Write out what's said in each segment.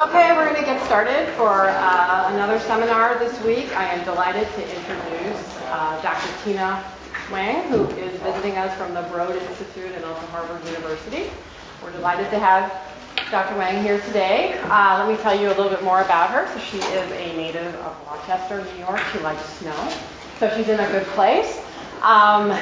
Okay, we're going to get started for another seminar this week. I am delighted to introduce Dr. Tina Wang, who is visiting us from the Broad Institute and also Harvard University. We're delighted to have Dr. Wang here today. Let me tell you a little bit more about her. So she is a native of Rochester, New York. She likes snow, so she's in a good place. After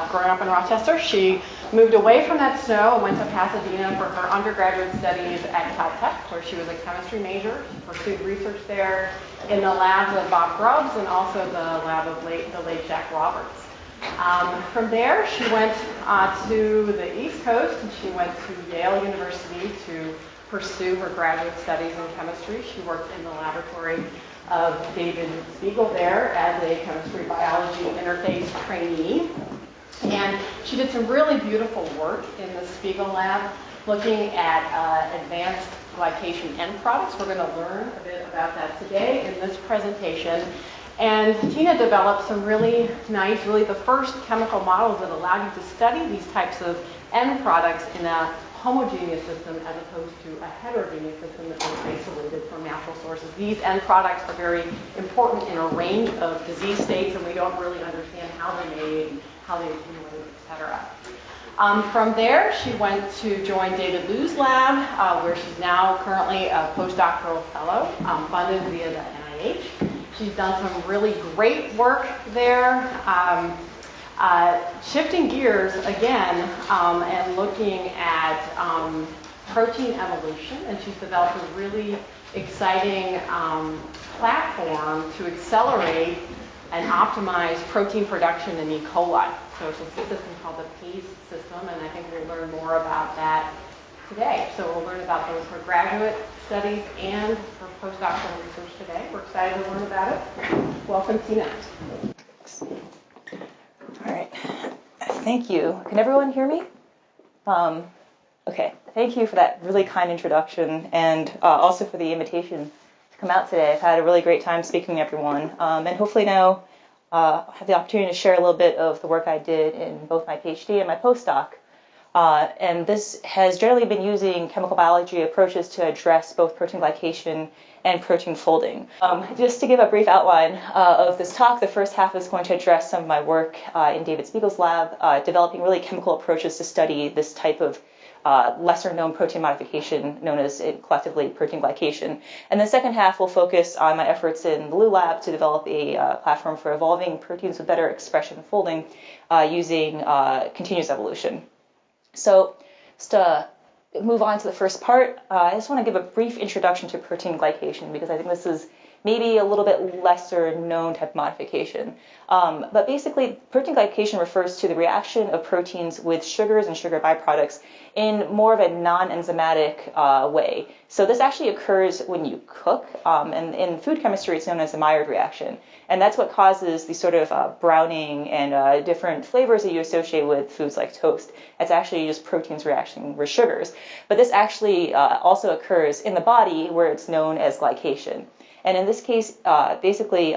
growing up in Rochester, she moved away from that snow and went to Pasadena for her undergraduate studies at Caltech, where she was a chemistry major. She pursued research there in the labs of Bob Grubbs and also the lab of the late Jack Roberts. From there, she went to the East Coast, and she went to Yale University to pursue her graduate studies in chemistry. She worked in the laboratory of David Spiegel there as a chemistry biology interface trainee. And she did some really beautiful work in the Spiegel lab looking at advanced glycation end products. We're going to learn a bit about that today in this presentation. And Tina developed some really nice, really the first chemical models that allowed you to study these types of end products in a homogeneous system as opposed to a heterogeneous system that was isolated from natural sources. These end products are very important in a range of disease states, and we don't really understand how they're made, how they accumulate, etc. From there, she went to join David Liu's lab, where she's now currently a postdoctoral fellow, funded via the NIH. She's done some really great work there. Shifting gears again and looking at protein evolution, and she's developed a really exciting platform to accelerate and optimize protein production in E. coli. So it's a system called the phage system, and I think we'll learn more about that today. So we'll learn about both her graduate studies and her postdoctoral research today. We're excited to learn about it. Welcome, Tina. All right. Thank you. Can everyone hear me? Okay. Thank you for that really kind introduction, and also for the invitation to come out today. I've had a really great time speaking to everyone, and hopefully now have the opportunity to share a little bit of the work I did in both my PhD and my postdoc. And this has generally been using chemical biology approaches to address both protein glycation and protein folding. Just to give a brief outline of this talk, the first half is going to address some of my work in David Spiegel's lab, developing really chemical approaches to study this type of lesser-known protein modification known as collectively protein glycation. And the second half will focus on my efforts in the Liu lab to develop a platform for evolving proteins with better expression and folding using continuous evolution. So just to move on to the first part, I just want to give a brief introduction to protein glycation because I think this is maybe a little bit lesser known type modification. But basically, protein glycation refers to the reaction of proteins with sugars and sugar byproducts in more of a non-enzymatic way. So this actually occurs when you cook, and in food chemistry it's known as the Maillard reaction. And that's what causes the sort of browning and different flavors that you associate with foods like toast. It's actually just proteins reacting with sugars. But this actually also occurs in the body where it's known as glycation. And in this case, basically,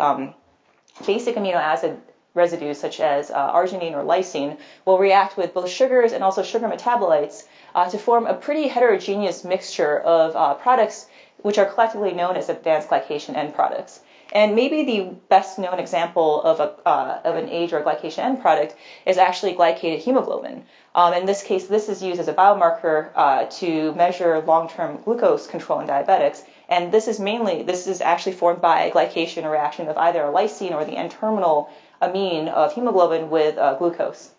basic amino acid residues such as arginine or lysine will react with both sugars and also sugar metabolites to form a pretty heterogeneous mixture of products which are collectively known as advanced glycation end products. And maybe the best known example of an age or glycation end product is actually glycated hemoglobin. In this case, this is used as a biomarker to measure long-term glucose control in diabetics. And this is actually formed by glycation, a reaction of either a lysine or the N-terminal amine of hemoglobin with glucose.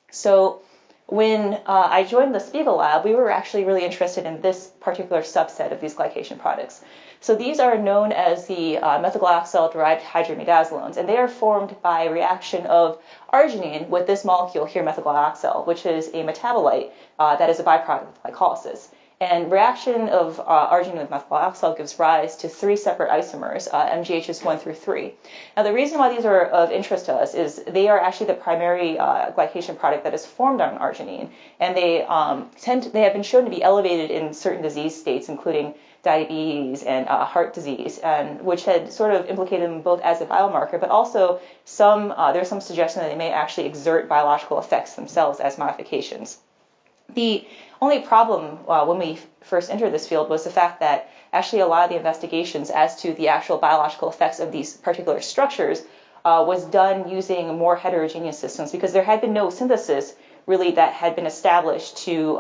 So when I joined the Spiegel lab, we were actually really interested in this particular subset of these glycation products. So these are known as the Methylglyoxal-derived hydroimidazolones, and they are formed by a reaction of arginine with this molecule here, methylglyoxal, which is a metabolite that is a byproduct of glycolysis. And reaction of arginine with methylglyoxal gives rise to three separate isomers, MGHs 1 through 3. Now, the reason why these are of interest to us is they are actually the primary glycation product that is formed on arginine, and they have been shown to be elevated in certain disease states, including diabetes and heart disease, and which had sort of implicated them both as a biomarker, but also there's some suggestion that they may actually exert biological effects themselves as modifications. The Only problem when we first entered this field was the fact that actually a lot of the investigations as to the actual biological effects of these particular structures was done using more heterogeneous systems, because there had been no synthesis really that had been established to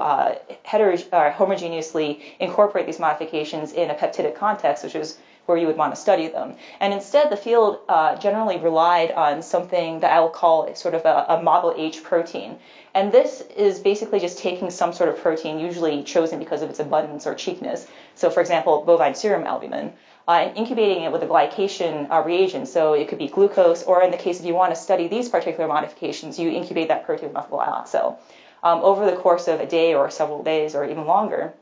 homogeneously incorporate these modifications in a peptidic context, which is where you would want to study them. And instead, the field generally relied on something that I will call sort of a Model H protein. And this is basically just taking some sort of protein, usually chosen because of its abundance or cheapness. So, for example, bovine serum albumin, and incubating it with a glycation reagent. So it could be glucose, or in the case if you want to study these particular modifications, you incubate that protein with methylglyoxal over the course of a day or several days or even longer.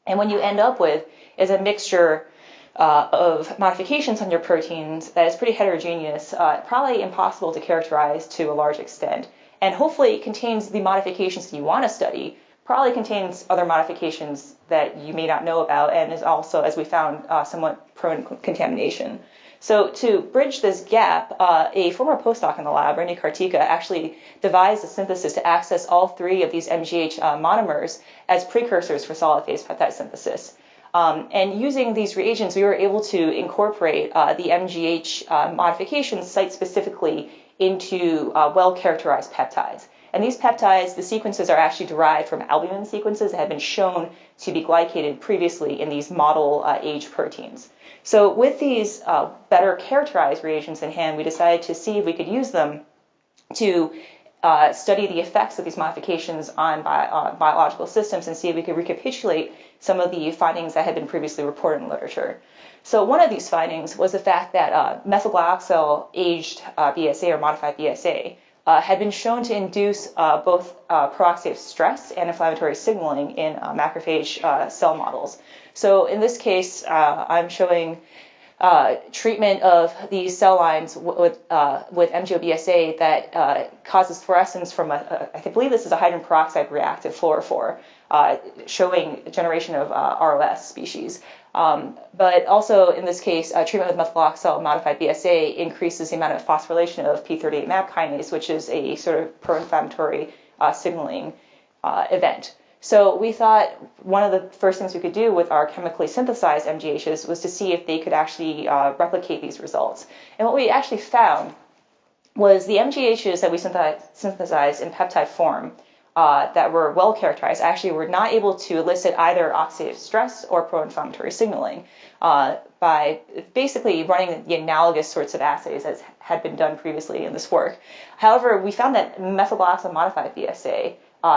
And what you end up with is a mixture of modifications on your proteins that is pretty heterogeneous, probably impossible to characterize to a large extent. And hopefully it contains the modifications that you want to study, probably contains other modifications that you may not know about, and is also, as we found, somewhat prone to contamination. So to bridge this gap, a former postdoc in the lab, Randy Kartika, actually devised a synthesis to access all three of these MGH monomers as precursors for solid phase peptide synthesis. And using these reagents, we were able to incorporate the MGH modifications site-specifically into well-characterized peptides. And these peptides, the sequences are actually derived from albumin sequences that have been shown to be glycated previously in these model age proteins. So with these better characterized reagents in hand, we decided to see if we could use them to study the effects of these modifications on biological systems and see if we could recapitulate some of the findings that had been previously reported in literature. So one of these findings was the fact that methylglyoxal-aged BSA or modified BSA had been shown to induce both pro-oxidative stress and inflammatory signaling in macrophage cell models. So in this case, I'm showing treatment of these cell lines with MGO-BSA that causes fluorescence from I believe this is a hydrogen peroxide reactive fluorophore, showing generation of ROS species. But also in this case, treatment with methylglyoxal modified BSA increases the amount of phosphorylation of P38 MAP kinase, which is a sort of pro-inflammatory signaling event. So we thought one of the first things we could do with our chemically synthesized MGHs was to see if they could actually replicate these results. And what we actually found was the MGHs that we synthesized in peptide form that were well characterized actually were not able to elicit either oxidative stress or pro-inflammatory signaling by basically running the analogous sorts of assays as had been done previously in this work. However, we found that methylglyoxal modified BSA,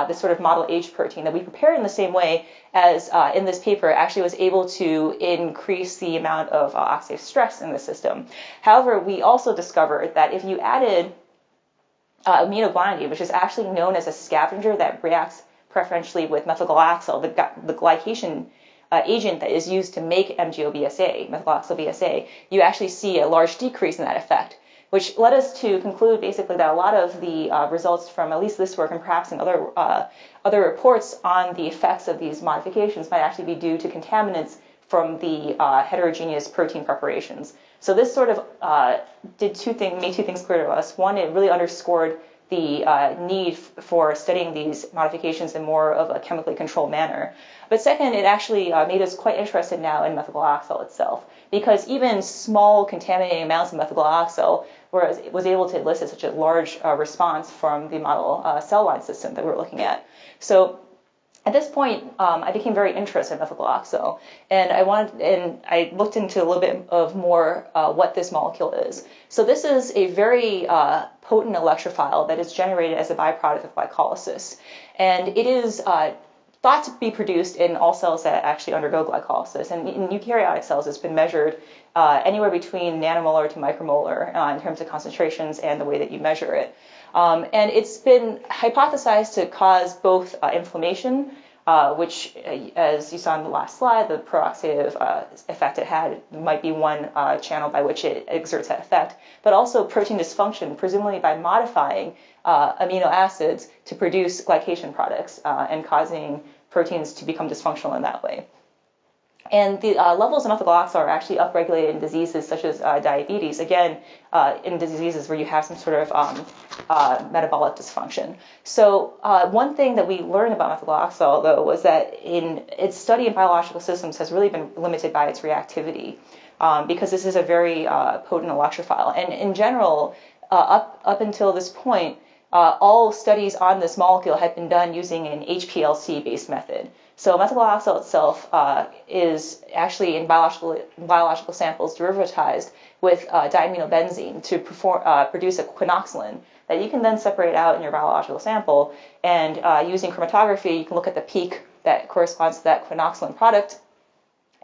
this sort of model H protein that we prepared in the same way as in this paper, actually was able to increase the amount of oxidative stress in the system. However, we also discovered that if you added aminoguanidine, which is actually known as a scavenger that reacts preferentially with methylglyoxal, the glycation agent that is used to make MGO-BSA, methylglyoxal-BSA, you actually see a large decrease in that effect, which led us to conclude basically that a lot of the results from at least this work and perhaps in other reports on the effects of these modifications might actually be due to contaminants from the heterogeneous protein preparations. So this sort of made two things clear to us. One, it really underscored the need for studying these modifications in more of a chemically controlled manner. But second, it actually made us quite interested now in methylglyoxal itself, because even small contaminating amounts of methylglyoxal was able to elicit such a large response from the model cell line system that we're looking at. So at this point, I became very interested in methylglyoxal, and I looked into a little bit of more what this molecule is. So this is a very potent electrophile that is generated as a byproduct of glycolysis, and it is thought to be produced in all cells that actually undergo glycolysis. And in eukaryotic cells, it's been measured anywhere between nanomolar to micromolar in terms of concentrations and the way that you measure it. And it's been hypothesized to cause both inflammation, which, as you saw in the last slide, the pro-oxidative effect it had might be one channel by which it exerts that effect, but also protein dysfunction, presumably by modifying amino acids to produce glycation products and causing proteins to become dysfunctional in that way. And the levels of methylglyoxal are actually upregulated in diseases such as diabetes, again, in diseases where you have some sort of metabolic dysfunction. So one thing that we learned about methylglyoxal, though, was that in its study in biological systems has really been limited by its reactivity, because this is a very potent electrophile. And in general, up until this point, all studies on this molecule had been done using an HPLC-based method. So methylglyoxal itself is actually in biological samples derivatized with diaminobenzene to produce a quinoxalin that you can then separate out in your biological sample. And using chromatography, you can look at the peak that corresponds to that quinoxalin product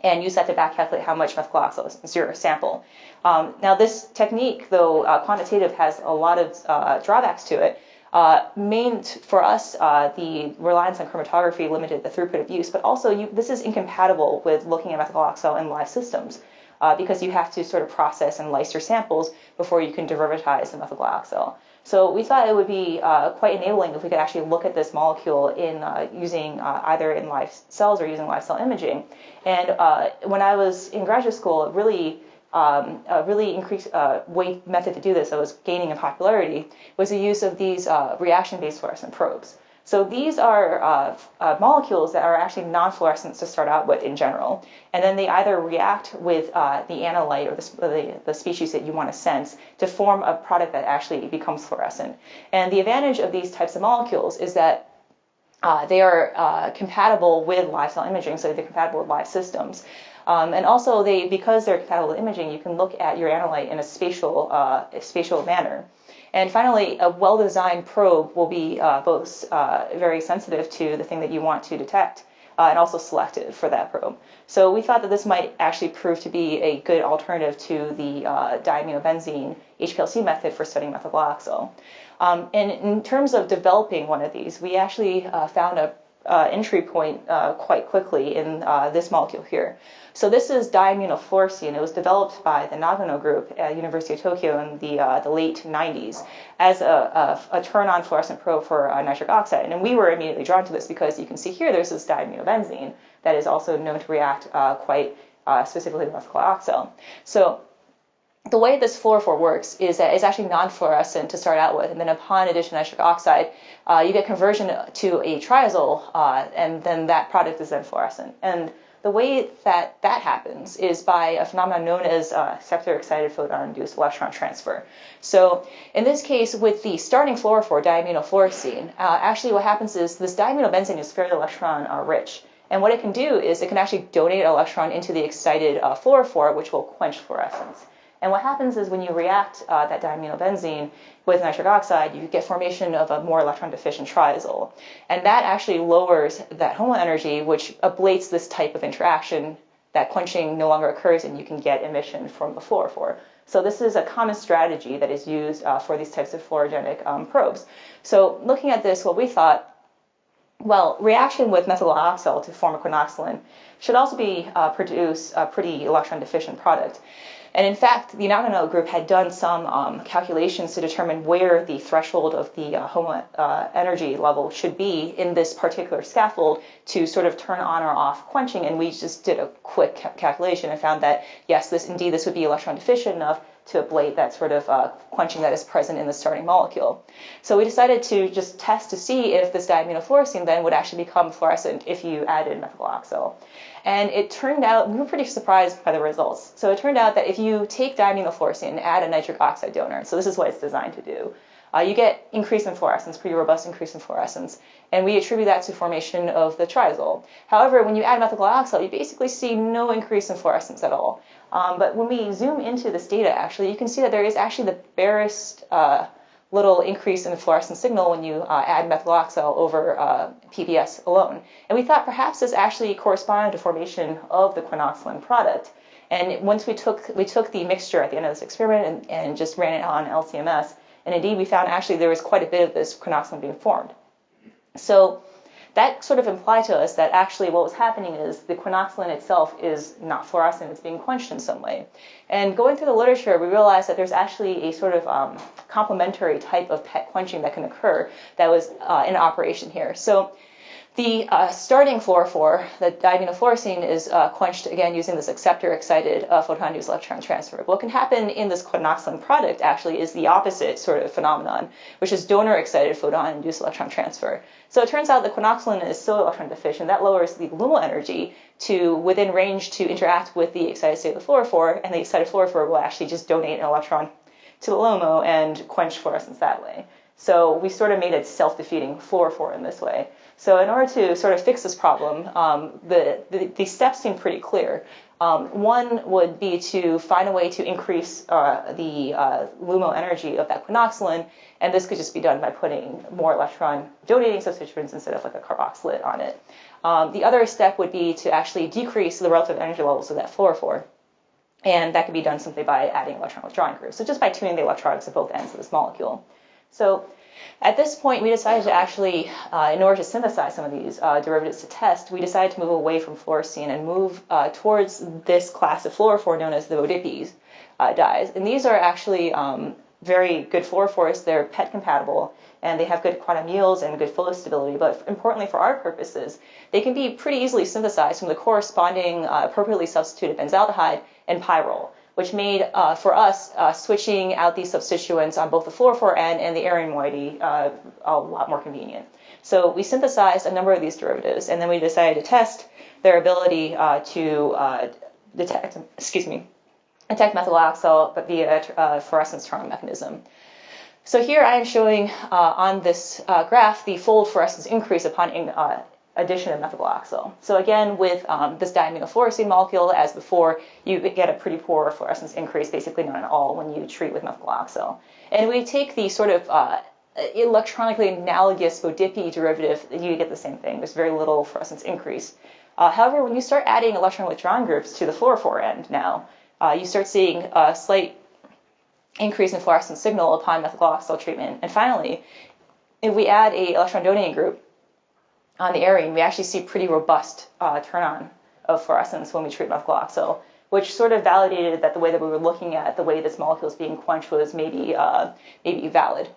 and use that to back calculate how much methylglyoxal is in your sample. Now this technique, though quantitative, has a lot of drawbacks to it. For us, the reliance on chromatography limited the throughput of use, but also this is incompatible with looking at methylglyoxal in live systems, because you have to sort of process and lyse your samples before you can derivatize the methylglyoxal. So we thought it would be quite enabling if we could actually look at this molecule in using either in live cells or using live cell imaging. And when I was in graduate school, a really increased way method to do this that was gaining in popularity was the use of these reaction-based fluorescent probes. So these are molecules that are actually non-fluorescent to start out with in general, and then they either react with the analyte or the species that you want to sense to form a product that actually becomes fluorescent. And the advantage of these types of molecules is that they are compatible with live cell imaging, so they're compatible with live systems. And also, because they're compatible with imaging, you can look at your analyte in a spatial manner. And finally, a well-designed probe will be both very sensitive to the thing that you want to detect and also selective for that probe. So we thought that this might actually prove to be a good alternative to the diaminobenzene HPLC method for studying methylglyoxal. And in terms of developing one of these, we actually found a entry point quite quickly in this molecule here. So this is diaminofluorescent. It was developed by the Nagano group at University of Tokyo in the late 90s as a turn-on fluorescent probe for nitric oxide. And we were immediately drawn to this because you can see here there's this diaminobenzene that is also known to react quite specifically with methylglyoxal. So the way this fluorophore works is that it's actually non-fluorescent to start out with, and then upon addition of nitric oxide, you get conversion to a triazole, and then that product is then fluorescent. And the way that happens is by a phenomenon known as sector-excited photon-induced electron transfer. So in this case, with the starting fluorophore, diaminofluorescent, actually what happens is this diaminobenzene is fairly electron-rich. And what it can do is it can actually donate an electron into the excited fluorophore, which will quench fluorescence. And what happens is when you react that diaminobenzene with nitric oxide, you get formation of a more electron-deficient triazole. And that actually lowers that HOMO energy, which ablates this type of interaction. That quenching no longer occurs, and you can get emission from the fluorophore. So this is a common strategy that is used for these types of fluorogenic probes. So looking at this, what we thought, well, reaction with methylglyoxal to form a quinoxalin should also produce a pretty electron-deficient product. And in fact, the Nagano group had done some calculations to determine where the threshold of the HOMO energy level should be in this particular scaffold to sort of turn on or off quenching. And we just did a quick calculation and found that, yes, this would be electron deficient enough to ablate that sort of quenching that is present in the starting molecule. So we decided to just test to see if this diaminofluorescent then would actually become fluorescent if you added methylglyoxal. And it turned out, we were pretty surprised by the results. So it turned out that if you take diaminofluorescent and add a nitric oxide donor, so this is what it's designed to do, you get increase in fluorescence, pretty robust increase in fluorescence. And we attribute that to formation of the triazole. However, when you add methylglyoxal, you basically see no increase in fluorescence at all. But when we zoom into this data, actually, you can see that there is actually the barest little increase in the fluorescent signal when you add methylglyoxal over PBS alone. And we thought perhaps this actually corresponded to formation of the quinoxalin product. And once we took the mixture at the end of this experiment and just ran it on LCMS, and indeed we found actually there was quite a bit of this quinoxalin being formed. So that sort of implied to us that actually what was happening is the quinoxalin itself is not fluorescent, it's being quenched in some way. And going through the literature, we realized that there's actually a sort of complementary type of PET quenching that can occur that was in operation here. So The starting fluorophore, the diaminofluorescein, is quenched again using this acceptor-excited photon-induced electron transfer. But what can happen in this quinoxalin product actually is the opposite sort of phenomenon, which is donor-excited photon-induced electron transfer. So it turns out the quinoxalin is so electron deficient that lowers the luminal energy to within range to interact with the excited state of the fluorophore, and the excited fluorophore will actually just donate an electron to the LUMO and quench fluorescence that way. So we sort of made a self-defeating fluorophore in this way. So in order to sort of fix this problem, the steps seem pretty clear. One would be to find a way to increase the LUMO energy of that quinoxalin, and this could just be done by putting more electron donating substituents instead of like a carboxylate on it. The other step would be to actually decrease the relative energy levels of that fluorophore, and that could be done simply by adding electron withdrawing groups, so just by tuning the electronics at both ends of this molecule. So at this point, we decided to actually, in order to synthesize some of these derivatives to test, we decided to move away from fluorescein and move towards this class of fluorophore known as the BODIPY dyes. And these are actually very good fluorophores. They're PET compatible, and they have good quantum yields and good flow stability. But importantly for our purposes, they can be pretty easily synthesized from the corresponding appropriately substituted benzaldehyde and pyrrole, which made, for us, switching out these substituents on both the fluorophore end and the arene moiety a lot more convenient. So we synthesized a number of these derivatives, and then we decided to test their ability to detect methylglyoxal, but via a fluorescence turn-on mechanism. So here I am showing on this graph the fold fluorescence increase upon addition of methylglyoxal. So again, with this diaminofluorescein molecule, as before, you get a pretty poor fluorescence increase, basically none at all, when you treat with methylglyoxal. And we take the sort of electronically analogous BODIPY derivative, you get the same thing. There's very little fluorescence increase. However, when you start adding electron withdrawing groups to the fluorophore end now, you start seeing a slight increase in fluorescence signal upon methylglyoxal treatment. And finally, if we add a electron donating group on the arene, we actually see pretty robust turn-on of fluorescence when we treat methylglyoxal, which sort of validated that the way that we were looking at the way this molecule is being quenched was maybe valid.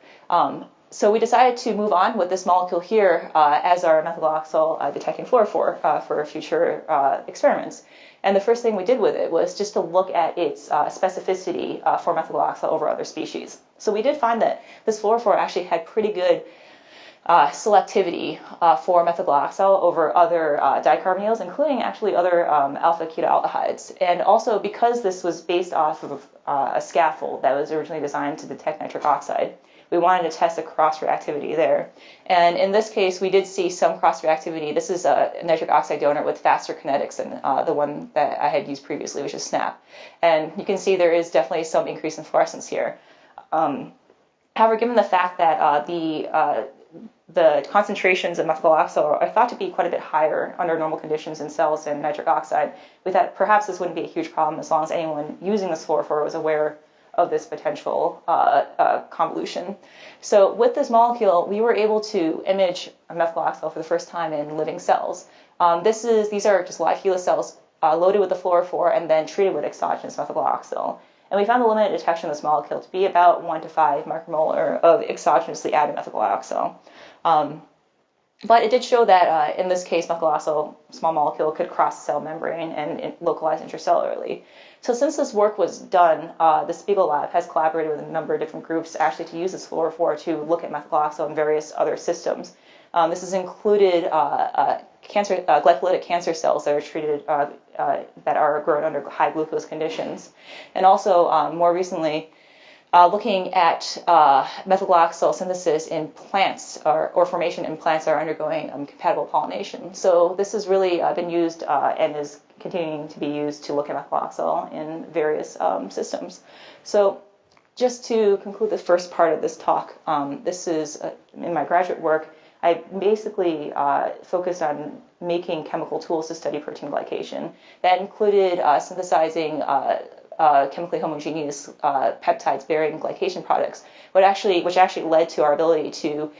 So we decided to move on with this molecule here as our methylglyoxal detecting fluorophore for future experiments. And the first thing we did with it was just to look at its specificity for methylglyoxal over other species. So we did find that this fluorophore actually had pretty good selectivity for methylglyoxal over other dicarbonyls, including actually other alpha ketoaldehydes. And also, because this was based off of a scaffold that was originally designed to detect nitric oxide, we wanted to test the cross-reactivity there. And in this case, we did see some cross-reactivity. This is a nitric oxide donor with faster kinetics than the one that I had used previously, which is SNAP. And you can see there is definitely some increase in fluorescence here. However, given the fact that the concentrations of methylglyoxal are thought to be quite a bit higher under normal conditions in cells than nitric oxide, we thought perhaps this wouldn't be a huge problem as long as anyone using this fluorophore was aware of this potential convolution. So with this molecule, we were able to image methylglyoxal for the first time in living cells. These are just live HeLa cells loaded with the fluorophore and then treated with exogenous methylglyoxal. And we found the limited detection of this molecule to be about 1 to 5 micromolar of exogenously added methylglyoxal. But it did show that in this case, methylglyoxal, small molecule, could cross cell membrane and localize intracellularly. So since this work was done, the Spiegel Lab has collaborated with a number of different groups actually to use this fluorophore to look at methylglyoxal in various other systems. This has included glycolytic cancer cells that are treated that are grown under high glucose conditions, and also more recently looking at methylglyoxal synthesis in plants or formation in plants that are undergoing compatible pollination. So this has really been used and is continuing to be used to look at methylglyoxal in various systems. So just to conclude the first part of this talk, this is in my graduate work. I basically focused on making chemical tools to study protein glycation. That included synthesizing chemically homogeneous peptides bearing glycation products, which actually led to our ability to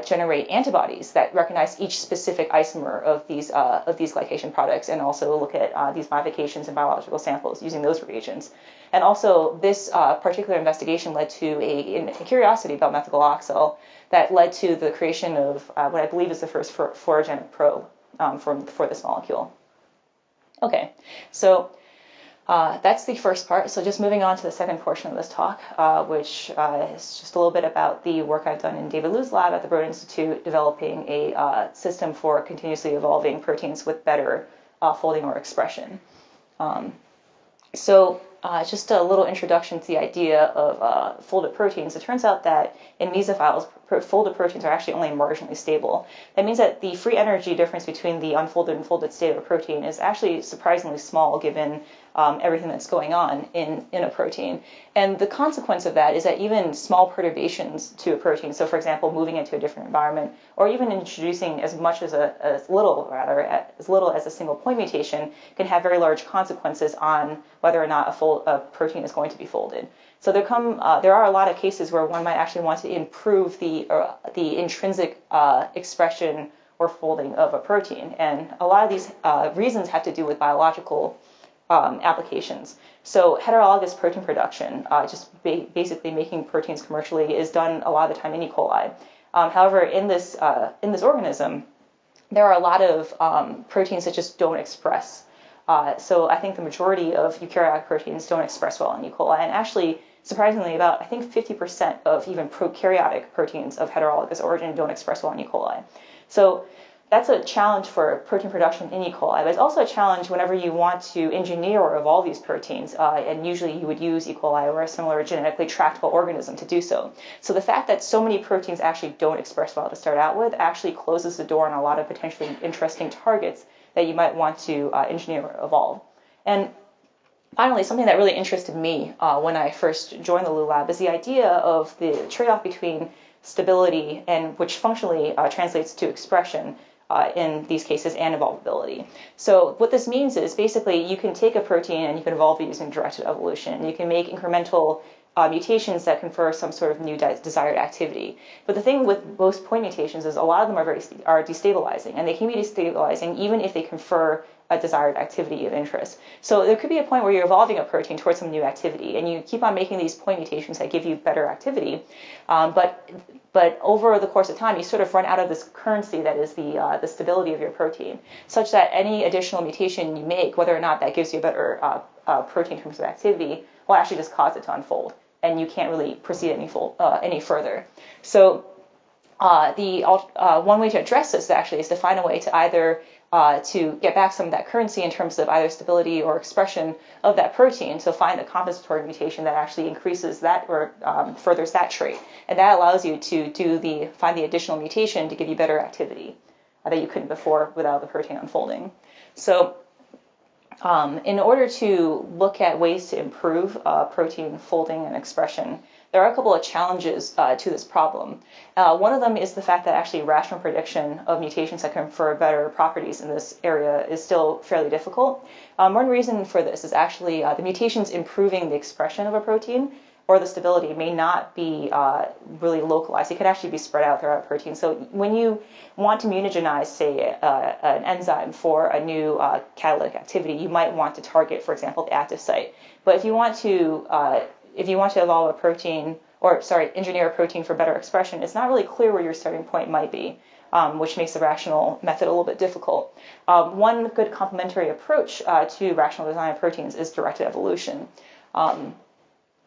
generate antibodies that recognize each specific isomer of these glycation products, and also look at these modifications in biological samples using those reagents. And also, this particular investigation led to a curiosity about methylglyoxal that led to the creation of what I believe is the first fluorogenic probe for this molecule. Okay, so that's the first part. So just moving on to the second portion of this talk, which is just a little bit about the work I've done in David Liu's lab at the Broad Institute, developing a system for continuously evolving proteins with better folding or expression. Just a little introduction to the idea of folded proteins. It turns out that in mesophiles, folded proteins are actually only marginally stable. That means that the free energy difference between the unfolded and folded state of a protein is actually surprisingly small given everything that's going on in a protein. And the consequence of that is that even small perturbations to a protein, so for example, moving into a different environment, or even introducing as little as a single point mutation, can have very large consequences on whether or not a protein is going to be folded. So there are a lot of cases where one might actually want to improve the intrinsic expression or folding of a protein, and a lot of these reasons have to do with biological applications. So heterologous protein production, basically making proteins commercially, is done a lot of the time in E. coli. However, in this organism, there are a lot of proteins that just don't express. So I think the majority of eukaryotic proteins don't express well in E. coli, and actually, surprisingly, about I think 50% of even prokaryotic proteins of heterologous origin don't express well in E. coli. So that's a challenge for protein production in E. coli, but it's also a challenge whenever you want to engineer or evolve these proteins, and usually you would use E. coli or a similar genetically tractable organism to do so. So the fact that so many proteins actually don't express well to start out with actually closes the door on a lot of potentially interesting targets that you might want to engineer or evolve. And finally, something that really interested me when I first joined the Liu lab is the idea of the trade-off between stability, and which functionally translates to expression in these cases, and evolvability. So what this means is basically you can take a protein and you can evolve it using directed evolution. You can make incremental mutations that confer some sort of new desired activity. But the thing with most point mutations is a lot of them are destabilizing, and they can be destabilizing even if they confer a desired activity of interest. So there could be a point where you're evolving a protein towards some new activity, and you keep on making these point mutations that give you better activity, but over the course of time, you sort of run out of this currency that is the stability of your protein, such that any additional mutation you make, whether or not that gives you a better protein in terms of activity, will actually just cause it to unfold, and you can't really proceed any further. So one way to address this actually is to find a way to either to get back some of that currency in terms of either stability or expression of that protein. So find a compensatory mutation that actually increases that or furthers that trait, and that allows you to find the additional mutation to give you better activity that you couldn't before without the protein unfolding. So in order to look at ways to improve protein folding and expression, there are a couple of challenges to this problem. One of them is the fact that actually rational prediction of mutations that confer better properties in this area is still fairly difficult. One reason for this is actually the mutations improving the expression of a protein or the stability may not be really localized. It could actually be spread out throughout a protein. So when you want to mutagenize, say, an enzyme for a new catalytic activity, you might want to target, for example, the active site. But if you want to evolve a protein, engineer a protein for better expression, it's not really clear where your starting point might be, which makes the rational method a little bit difficult. One good complementary approach to rational design of proteins is directed evolution,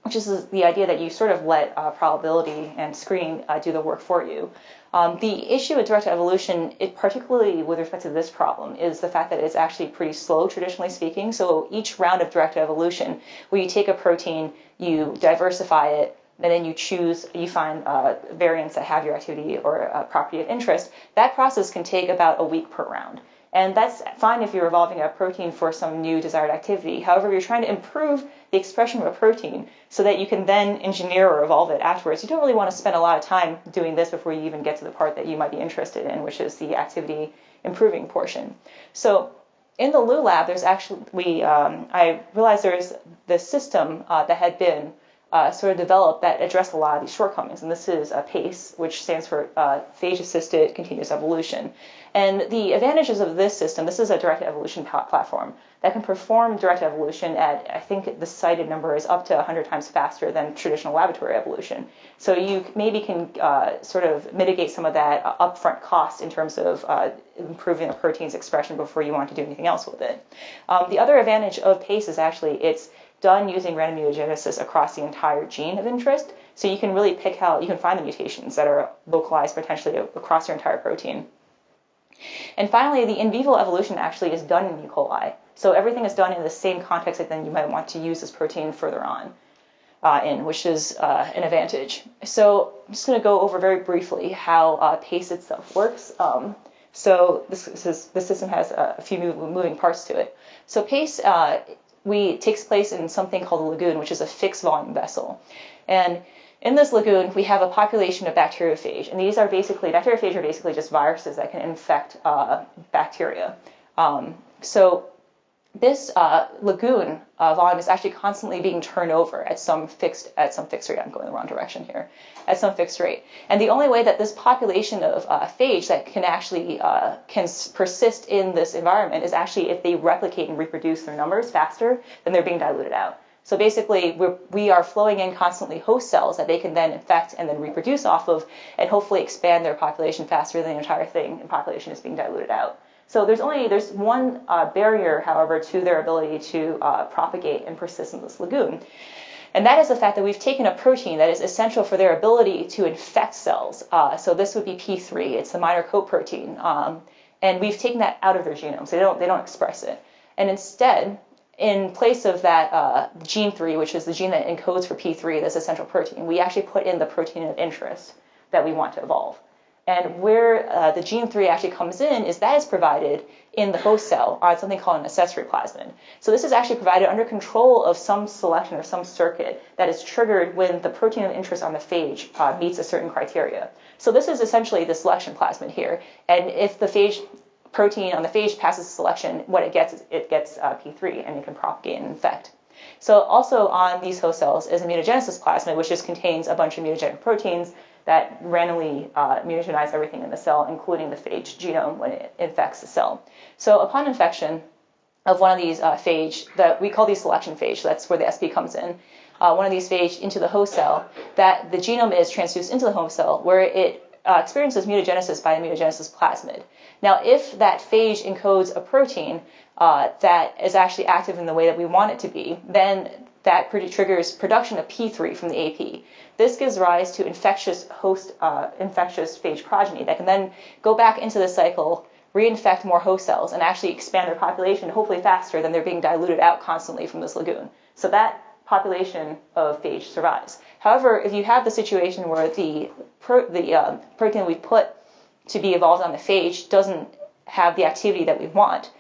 which is the idea that you sort of let probability and screening do the work for you. The issue with directed evolution, particularly with respect to this problem, is the fact that it's actually pretty slow, traditionally speaking. So each round of directed evolution, where you take a protein, you diversify it, and then you find variants that have your activity or a property of interest, that process can take about a week per round. And that's fine if you're evolving a protein for some new desired activity. However, if you're trying to improve the expression of a protein so that you can then engineer or evolve it afterwards, you don't really want to spend a lot of time doing this before you even get to the part that you might be interested in, which is the activity improving portion. So in the Lou lab, there's actually, I realized there's this system that had been sort of developed that addressed a lot of these shortcomings. And this is PACE, which stands for phage-assisted continuous evolution. And the advantages of this system, this is a directed evolution platform that can perform directed evolution at, I think the cited number is up to 100 times faster than traditional laboratory evolution. So you maybe can sort of mitigate some of that upfront cost in terms of improving a protein's expression before you want to do anything else with it. The other advantage of PACE is actually it's done using random mutagenesis across the entire gene of interest. So you can really pick out, you can find the mutations that are localized potentially across your entire protein. And finally, the in vivo evolution actually is done in E. coli. So everything is done in the same context that then you might want to use this protein further on which is an advantage. So I'm just going to go over very briefly how PACE itself works. So this system has a few moving parts to it. So PACE takes place in something called a lagoon, which is a fixed volume vessel. And in this lagoon, we have a population of bacteriophage. And bacteriophage are basically just viruses that can infect bacteria. So this lagoon volume is actually constantly being turned over at some fixed rate. I'm going the wrong direction here. At some fixed rate. And the only way that this population of phage that can actually can persist in this environment is actually if they replicate and reproduce their numbers faster than they're being diluted out. So basically, we are flowing in constantly host cells that they can then infect and then reproduce off of and hopefully expand their population faster than the entire thing and population is being diluted out. So there's one barrier, however, to their ability to propagate and persist in this lagoon. And that is the fact that we've taken a protein that is essential for their ability to infect cells. So this would be P3. It's the minor coat protein. And we've taken that out of their genome, so they don't express it. And instead, in place of that gene 3, which is the gene that encodes for P3, this essential protein, we actually put in the protein of interest that we want to evolve. And where the gene 3 actually comes in is that is provided in the host cell on something called an accessory plasmid. So this is actually provided under control of some selection or some circuit that is triggered when the protein of interest on the phage meets a certain criteria. So this is essentially the selection plasmid here. And if the phage protein on the phage passes selection, what it gets is P3, and it can propagate and infect. So also on these host cells is a mutagenesis plasmid, which just contains a bunch of mutagenic proteins that randomly mutagenize everything in the cell, including the phage genome when it infects the cell. So upon infection of one of these phage, that we call these selection phage, so that's where the SP comes in, one of these phage into the host cell, that the genome is transduced into the host cell where it experiences mutagenesis by a mutagenesis plasmid. Now, if that phage encodes a protein that is actually active in the way that we want it to be, then that triggers production of P3 from the AP. This gives rise to infectious phage progeny that can then go back into the cycle, reinfect more host cells, and actually expand their population, hopefully faster than they're being diluted out constantly from this lagoon. So that population of phage survives. However, if you have the situation where the protein we put to be evolved on the phage doesn't have the activity that we want,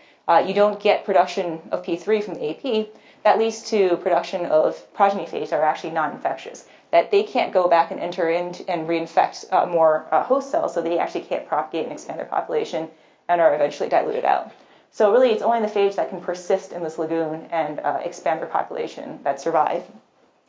you don't get production of P3 from the AP, that leads to production of progeny phage that are actually non-infectious, that they can't go back and enter in and reinfect more host cells, so they actually can't propagate and expand their population and are eventually diluted out. So really, it's only the phage that can persist in this lagoon and expand their population that survive.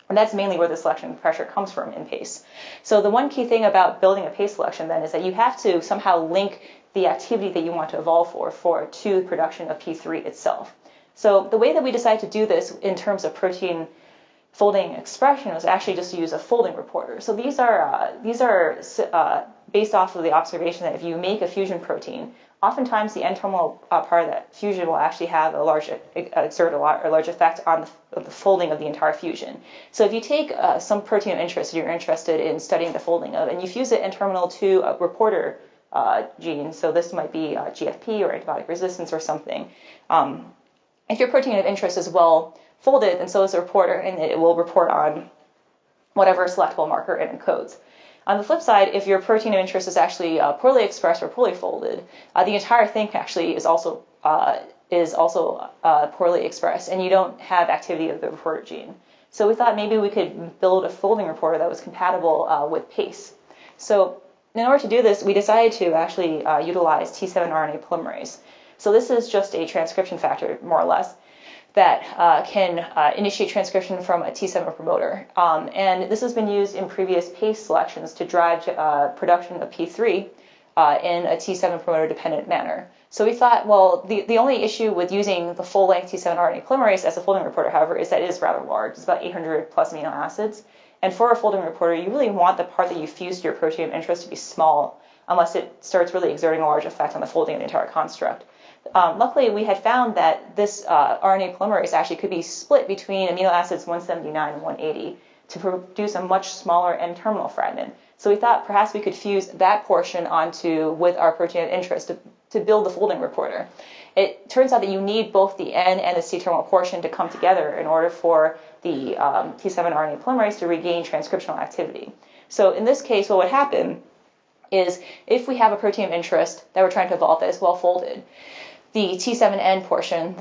And that's mainly where the selection pressure comes from in PACE. So the one key thing about building a PACE selection then is that you have to somehow link the activity that you want to evolve to the production of P3 itself. So the way that we decided to do this in terms of protein folding expression was actually just to use a folding reporter. So these are based off of the observation that if you make a fusion protein, oftentimes the N-terminal part of that fusion will actually have exert a large effect on the folding of the entire fusion. So if you take some protein of interest that you're interested in studying the folding of, and you fuse it N-terminal to a reporter gene, so this might be GFP or antibiotic resistance or something. If your protein of interest is well folded, then so is the reporter, and it will report on whatever selectable marker it encodes. On the flip side, if your protein of interest is actually poorly expressed or poorly folded, the entire thing actually is also poorly expressed, and you don't have activity of the reporter gene. So we thought maybe we could build a folding reporter that was compatible with PACE. So in order to do this, we decided to actually utilize T7 RNA polymerase. So this is just a transcription factor, more or less, that can initiate transcription from a T7 promoter. And this has been used in previous PACE selections to drive production of P3 in a T7 promoter-dependent manner. So we thought, well, the only issue with using the full-length T7 RNA polymerase as a folding reporter, however, is that it is rather large. It's about 800 plus amino acids. And for a folding reporter, you really want the part that you fuse to your protein of interest to be small, unless it starts really exerting a large effect on the folding of the entire construct. Luckily, we had found that this RNA polymerase actually could be split between amino acids 179 and 180 to produce a much smaller N-terminal fragment. So we thought perhaps we could fuse that portion onto with our protein of interest to build the folding reporter. It turns out that you need both the N and the C-terminal portion to come together in order for the T7 RNA polymerase to regain transcriptional activity. So in this case, what would happen is if we have a protein of interest that we're trying to evolve that is well folded, the T7N portion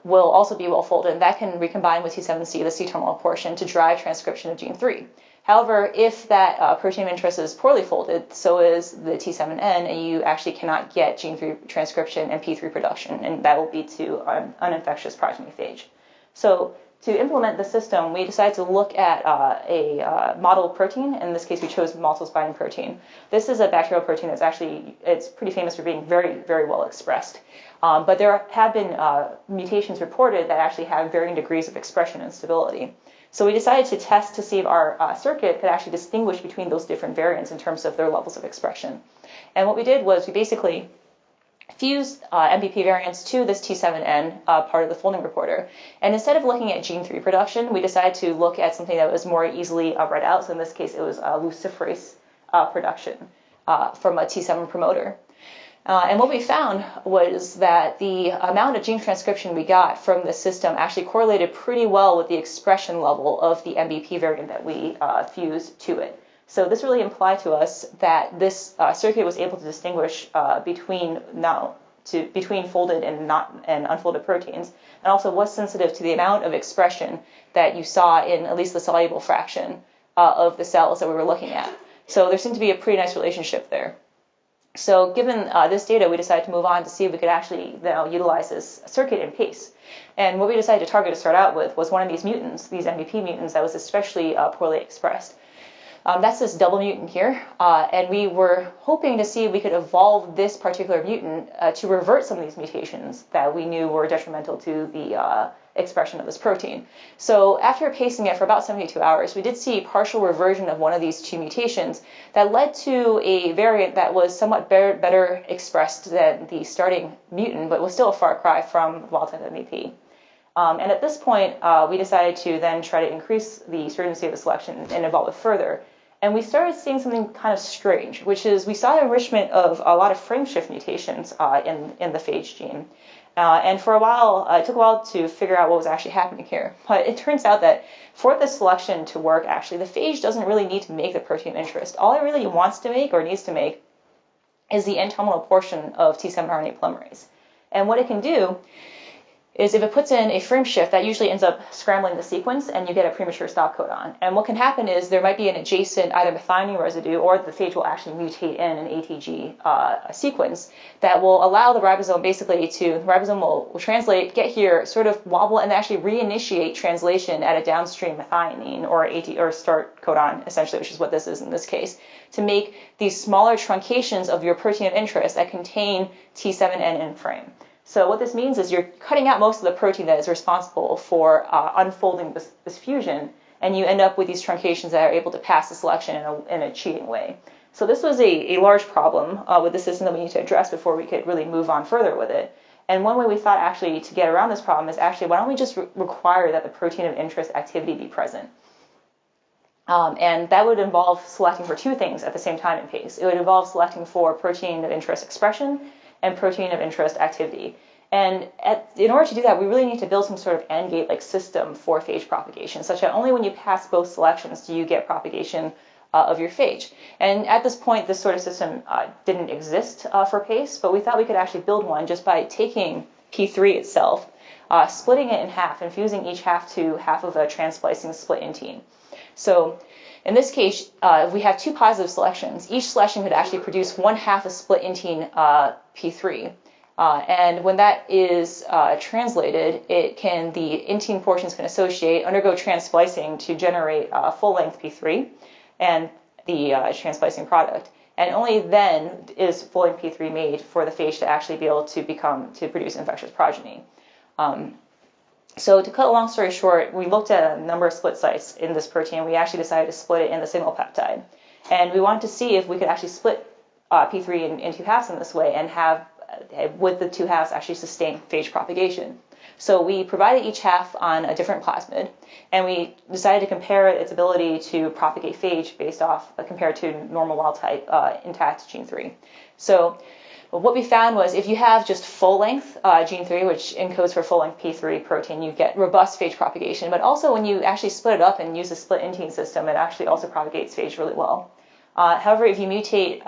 will also be well folded, and that can recombine with T7C, the C-terminal portion, to drive transcription of gene 3. However, if that protein of interest is poorly folded, so is the T7N, and you actually cannot get gene 3 transcription and P3 production, and that will lead to an uninfectious progeny phage. So to implement the system, we decided to look at a model protein. In this case, we chose maltose binding protein. This is a bacterial protein it's pretty famous for being very, very well expressed. But there have been mutations reported that actually have varying degrees of expression and stability. So we decided to test to see if our circuit could actually distinguish between those different variants in terms of their levels of expression. And what we did was we basically fused MBP variants to this T7N part of the folding reporter. And instead of looking at gene 3 production, we decided to look at something that was more easily read out. So in this case, it was luciferase production from a T7 promoter. And what we found was that the amount of gene transcription we got from the system actually correlated pretty well with the expression level of the MBP variant that we fused to it. So this really implied to us that this circuit was able to distinguish between folded and unfolded proteins, and also was sensitive to the amount of expression that you saw in at least the soluble fraction of the cells that we were looking at. So there seemed to be a pretty nice relationship there. So given this data, we decided to move on to see if we could actually utilize this circuit in PACE. And what we decided to target to start out with was one of these mutants, these MBP mutants, that was especially poorly expressed. That's this double mutant here, and we were hoping to see if we could evolve this particular mutant to revert some of these mutations that we knew were detrimental to the expression of this protein. So after pacing it for about 72 hours, we did see partial reversion of one of these two mutations that led to a variant that was somewhat better expressed than the starting mutant, but was still a far cry from wild-type MVP. And at this point, we decided to then try to increase the certainty of the selection and evolve it further. And we started seeing something kind of strange, which is we saw enrichment of a lot of frame shift mutations in the phage gene. And for a while, it took a while to figure out what was actually happening here. But it turns out that for this selection to work, actually, the phage doesn't really need to make the protein of interest. All it really wants to make or needs to make is the N-terminal portion of T7 RNA polymerase. And what it can do is if it puts in a frame shift, that usually ends up scrambling the sequence and you get a premature stop codon. And what can happen is there might be an adjacent either methionine residue or the phage will actually mutate in an ATG sequence that will allow the ribosome the ribosome will translate, get here, sort of wobble, and actually reinitiate translation at a downstream methionine or start codon, essentially, which is what this is in this case, to make these smaller truncations of your protein of interest that contain T7N in frame. So what this means is you're cutting out most of the protein that is responsible for unfolding this fusion, and you end up with these truncations that are able to pass the selection in a cheating way. So this was a large problem with the system that we need to address before we could really move on further with it. And one way we thought actually to get around this problem is actually why don't we just require that the protein of interest activity be present? And that would involve selecting for two things at the same time in PACE. It would involve selecting for protein of interest expression and protein of interest activity. And in order to do that, we really need to build some sort of AND gate-like system for phage propagation, such that only when you pass both selections do you get propagation of your phage. And at this point, this sort of system didn't exist for PACE, but we thought we could actually build one just by taking P3 itself, splitting it in half, and fusing each half to half of a trans-splicing split intine. So in this case, if we have two positive selections, each selection could actually produce one half a split intine P3. And when that is translated, the intine portions can undergo transsplicing to generate full-length P3 and the transsplicing product. And only then is full-length P3 made for the phage to actually be able to produce infectious progeny. So to cut a long story short, we looked at a number of split sites in this protein. We actually decided to split it in the single peptide. And we wanted to see if we could actually split P3 in two halves in this way and would the two halves actually sustain phage propagation. So we provided each half on a different plasmid, and we decided to compare its ability to propagate phage compared to normal wild-type intact gene 3. So what we found was if you have just full-length gene 3, which encodes for full-length P3 protein, you get robust phage propagation. But also when you actually split it up and use a split intine system, it actually also propagates phage really well. However, if you mutate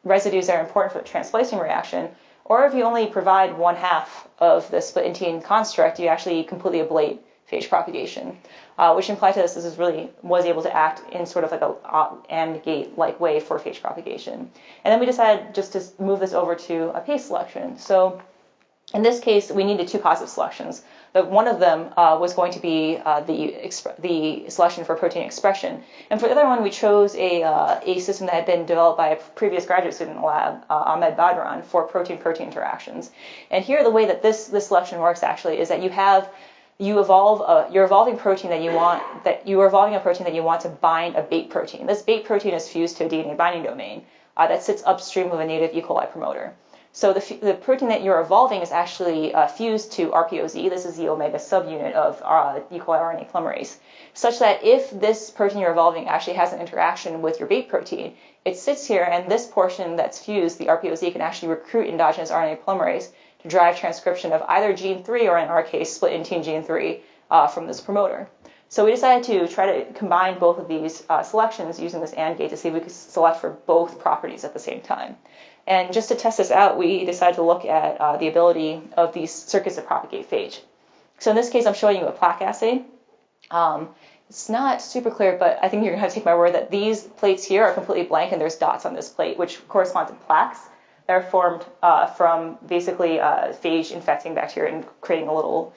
residues that are important for the transplicing reaction, or if you only provide one half of the split intine construct, you actually completely ablate phage propagation, which implied to us this was able to act in sort of like a AND gate-like way for phage propagation. And then we decided just to move this over to a PACE selection. So in this case, we needed two positive selections. But one of them was going to be the selection for protein expression. And for the other one, we chose a system that had been developed by a previous graduate student in the lab, Ahmed Badran, for protein-protein interactions. And here, the way that this selection works actually is that you're evolving a protein that you want to bind a bait protein. This bait protein is fused to a DNA binding domain that sits upstream of a native E. coli promoter. So the protein that you're evolving is actually fused to RPOZ. This is the omega subunit of E. coli RNA polymerase, such that if this protein you're evolving actually has an interaction with your bait protein, it sits here, and this portion that's fused, the RPOZ, can actually recruit endogenous RNA polymerase to drive transcription of either gene 3 or, in our case, split intine gene 3 from this promoter. So we decided to try to combine both of these selections using this AND gate to see if we could select for both properties at the same time. And just to test this out, we decided to look at the ability of these circuits to propagate phage. So in this case, I'm showing you a plaque assay. It's not super clear, but I think you're going to have to take my word that these plates here are completely blank and there's dots on this plate, which correspond to plaques that are formed from basically phage infecting bacteria and creating a little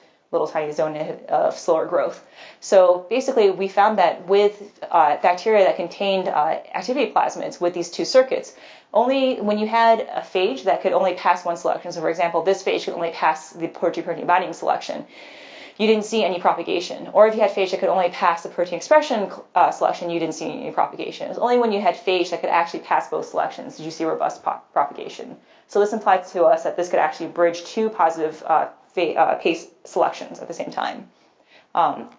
tiny zone of slower growth. So basically, we found that with bacteria that contained activity plasmids with these two circuits, only when you had a phage that could only pass one selection, so for example, this phage could only pass the protein-protein binding selection, you didn't see any propagation. Or if you had phage that could only pass the protein expression selection, you didn't see any propagation. It was only when you had phage that could actually pass both selections did you see robust propagation. So this implied to us that this could actually bridge two positive PACE selections at the same time.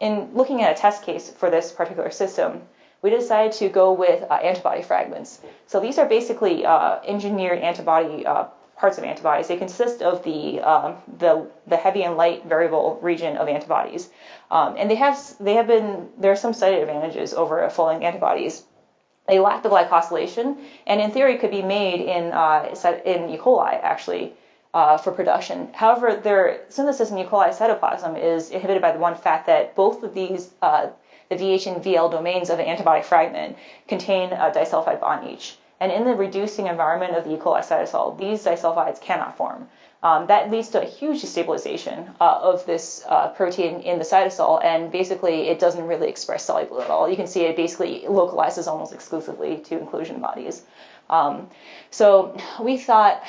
In looking at a test case for this particular system, we decided to go with antibody fragments. So these are basically engineered antibody parts of antibodies. They consist of the heavy and light variable region of antibodies, and there are some cited advantages over full-length antibodies. They lack the glycosylation, and in theory could be made in E. coli actually. For production. However, their synthesis in E. coli cytoplasm is inhibited by the one fact that both of these, the VH and VL domains of an antibody fragment, contain a disulfide bond each. And in the reducing environment of the E. coli cytosol, these disulfides cannot form. That leads to a huge destabilization of this protein in the cytosol, and basically it doesn't really express soluble at all. You can see it basically localizes almost exclusively to inclusion bodies. So we thought,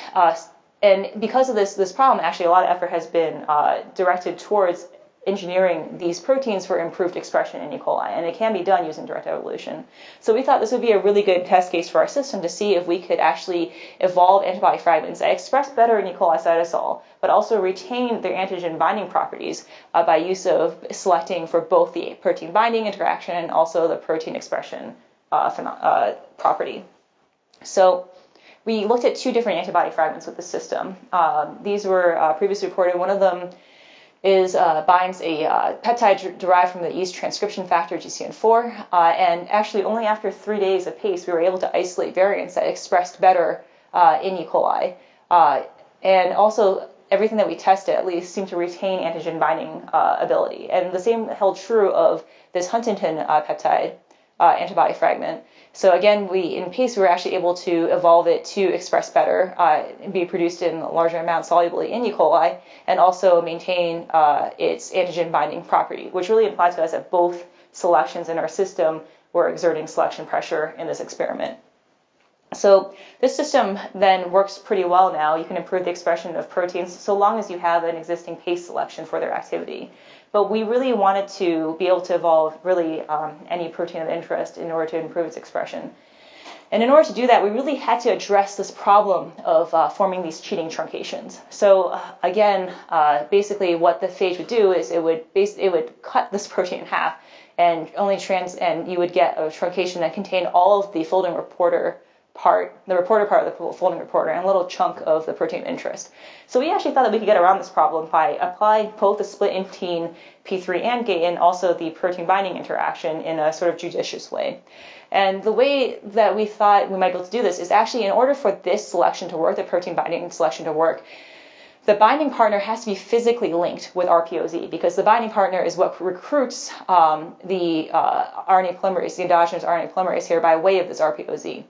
and because of this problem, actually a lot of effort has been directed towards engineering these proteins for improved expression in E. coli, and it can be done using direct evolution. So we thought this would be a really good test case for our system to see if we could actually evolve antibody fragments that express better in E. coli cytosol, but also retain their antigen binding properties by use of selecting for both the protein binding interaction and also the protein expression property. So we looked at two different antibody fragments with the system. These were previously reported. One of them binds a peptide derived from the yeast transcription factor, GCN4, and actually only after 3 days of PACE we were able to isolate variants that expressed better in E. coli. And also everything that we tested at least seemed to retain antigen binding ability. And the same held true of this Huntington peptide, antibody fragment. So again, in PACE, we were actually able to evolve it to express better, and be produced in larger amounts solubly in E. coli, and also maintain its antigen binding property, which really implies to us that both selections in our system were exerting selection pressure in this experiment. So this system then works pretty well now. You can improve the expression of proteins so long as you have an existing PACE selection for their activity. But we really wanted to be able to evolve really any protein of interest in order to improve its expression. And in order to do that, we really had to address this problem of forming these cheating truncations. So again, basically what the phage would do is it would cut this protein in half, and and you would get a truncation that contained all of the folding reporter part, the reporter part of the folding reporter, and a little chunk of the protein of interest. So we actually thought that we could get around this problem by applying both the split intine P3 and gate and also the protein binding interaction in a sort of judicious way. And the way that we thought we might be able to do this is actually, in order for this selection to work, the protein binding selection to work, the binding partner has to be physically linked with RPOZ, because the binding partner is what recruits the RNA polymerase, the endogenous RNA polymerase here, by way of this RPOZ.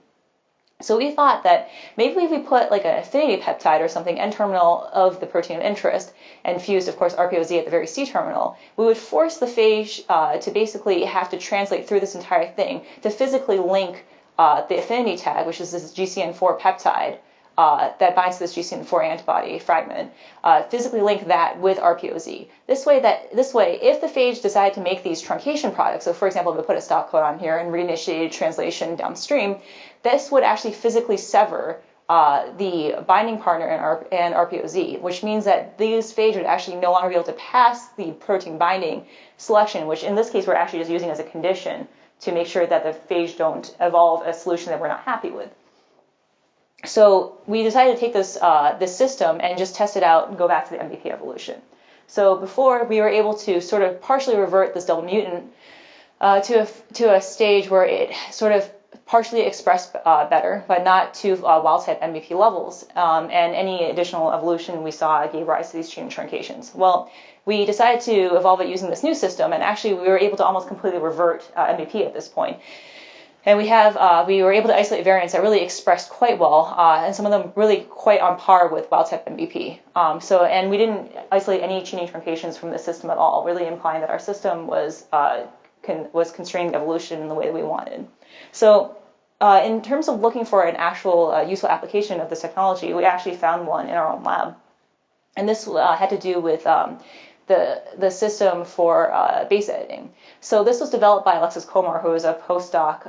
So we thought that maybe if we put like an affinity peptide or something N-terminal of the protein of interest and fused, of course, RPOZ at the very C-terminal, we would force the phage to basically have to translate through this entire thing to physically link the affinity tag, which is this GCN4 peptide that binds to this GCN4 antibody fragment, physically link that with RPOZ. This way, if the phage decided to make these truncation products, so for example, if we put a stop code on here and reinitiated translation downstream, this would actually physically sever the binding partner and RPOZ, which means that these phage would actually no longer be able to pass the protein binding selection, which in this case we're actually just using as a condition to make sure that the phage don't evolve a solution that we're not happy with. So we decided to take this system and just test it out and go back to the MVP evolution. So before, we were able to sort of partially revert this double mutant to a stage where it sort of partially expressed better, but not to wild-type MVP levels. And any additional evolution we saw gave rise to these chain truncations. Well, we decided to evolve it using this new system, and actually we were able to almost completely revert MVP at this point. And we were able to isolate variants that really expressed quite well, and some of them really quite on par with wild-type MVP. And we didn't isolate any chaining truncations from the system at all, really implying that our system was constraining evolution in the way that we wanted. So in terms of looking for an actual useful application of this technology, we actually found one in our own lab. And this had to do with the system for base editing. So this was developed by Alexis Komar, who was a postdoc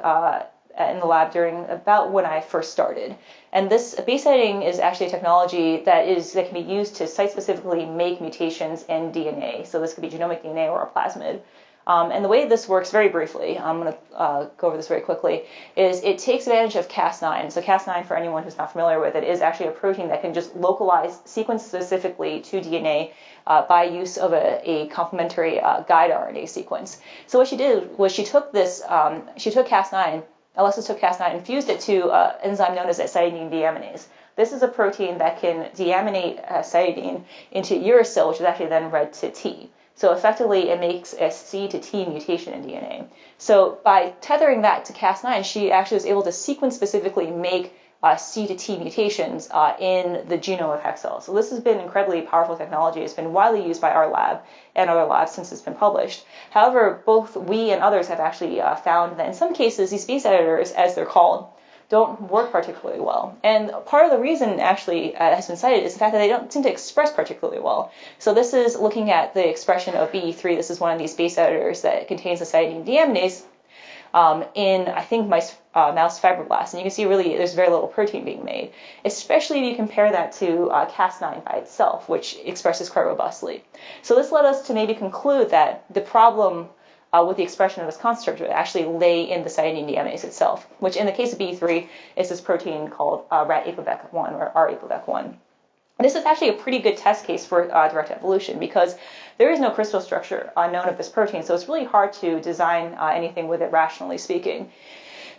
in the lab during about when I first started. And this base editing is actually a technology that can be used to site-specifically make mutations in DNA. So this could be genomic DNA or a plasmid. And the way this works, very briefly, I'm going to go over this very quickly, is it takes advantage of Cas9. So Cas9, for anyone who's not familiar with it, is actually a protein that can just localize, sequence specifically to DNA by use of a complementary guide RNA sequence. So what she did was she took Cas9, Alexis took Cas9 and fused it to an enzyme known as cytidine deaminase. This is a protein that can deaminate cytidine into uracil, which is actually then read to T. So effectively, it makes a C to T mutation in DNA. So by tethering that to Cas9, she actually was able to sequence specifically make C to T mutations in the genome of HEK cells. So this has been incredibly powerful technology. It's been widely used by our lab and other labs since it's been published. However, both we and others have actually found that in some cases, these base editors, as they're called, don't work particularly well. And part of the reason actually has been cited is the fact that they don't seem to express particularly well. So this is looking at the expression of BE3. This is one of these base editors that contains the cytidine deaminase in, I think, mouse fibroblasts. And you can see really there's very little protein being made, especially if you compare that to Cas9 by itself, which expresses quite robustly. So this led us to maybe conclude that the problem with the expression of this construct would actually lay in the cytidine deaminase itself, which in the case of BE3 is this protein called RAT-APOBEC1 or R-APOBEC1. This is actually a pretty good test case for direct evolution because there is no crystal structure known of this protein, so it's really hard to design anything with it rationally speaking.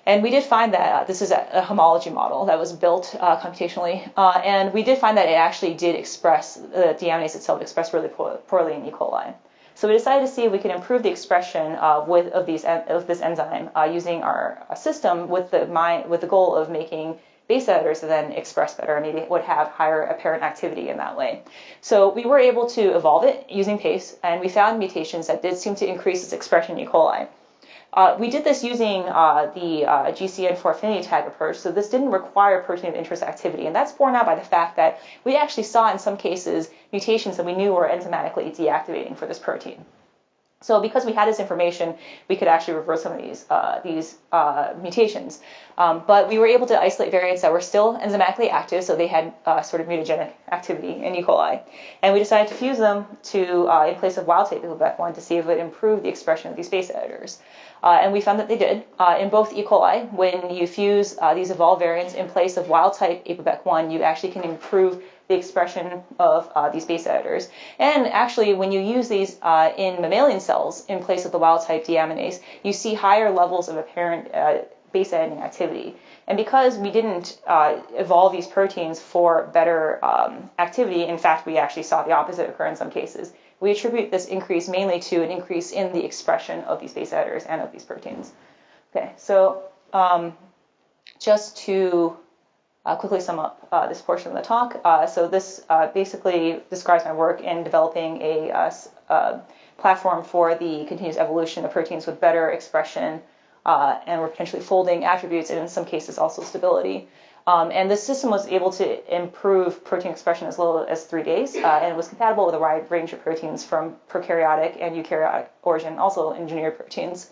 And we did find that this is a homology model that was built computationally, and we did find that it actually did express, the deaminase itself expressed really poorly in E. coli. So we decided to see if we could improve the expression of this enzyme using our system with the goal of making base editors that then express better and maybe would have higher apparent activity in that way. So we were able to evolve it using PACE, and we found mutations that did seem to increase its expression in E. coli. We did this using the GCN4 affinity tag approach, so this didn't require protein of interest activity, and that's borne out by the fact that we actually saw in some cases mutations that we knew were enzymatically deactivating for this protein. So because we had this information, we could actually reverse some of these mutations. But we were able to isolate variants that were still enzymatically active, so they had sort of mutagenic activity in E. coli. And we decided to fuse them in place of wild-type APOBEC1 to see if it would improve the expression of these base editors. And we found that they did. In both E. coli, when you fuse these evolved variants in place of wild-type APOBEC1, you actually can improve the expression of these base editors. And actually, when you use these in mammalian cells in place of the wild-type deaminase, you see higher levels of apparent base editing activity. And because we didn't evolve these proteins for better activity, in fact, we actually saw the opposite occur in some cases. We attribute this increase mainly to an increase in the expression of these base editors and of these proteins. Okay, so just to quickly sum up this portion of the talk. So this basically describes my work in developing a platform for the continuous evolution of proteins with better expression and we're potentially folding attributes and in some cases also stability. And this system was able to improve protein expression as little as 3 days, and it was compatible with a wide range of proteins from prokaryotic and eukaryotic origin, also engineered proteins.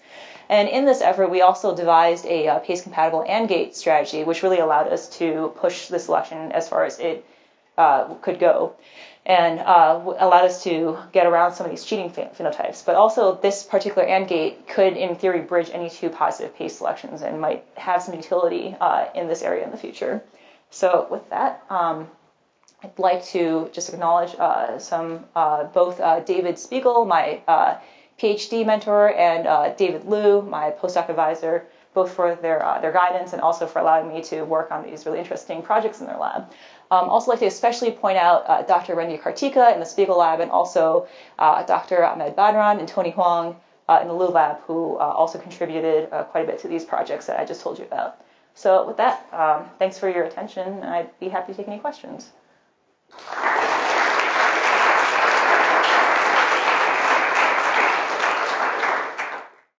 And in this effort, we also devised a PACE-compatible AND gate strategy, which really allowed us to push the selection as far as it could go, and allowed us to get around some of these cheating phenotypes. But also, this particular AND gate could, in theory, bridge any two positive PACE selections and might have some utility in this area in the future. So with that, I'd like to just acknowledge both David Spiegel, my PhD mentor, and David Liu, my postdoc advisor, both for their guidance and also for allowing me to work on these really interesting projects in their lab. Also like to especially point out Dr. Rendy Kartika in the Spiegel lab and also Dr. Ahmed Badran and Tony Huang in the Liu lab, who also contributed quite a bit to these projects that I just told you about. So with that, thanks for your attention, and I'd be happy to take any questions.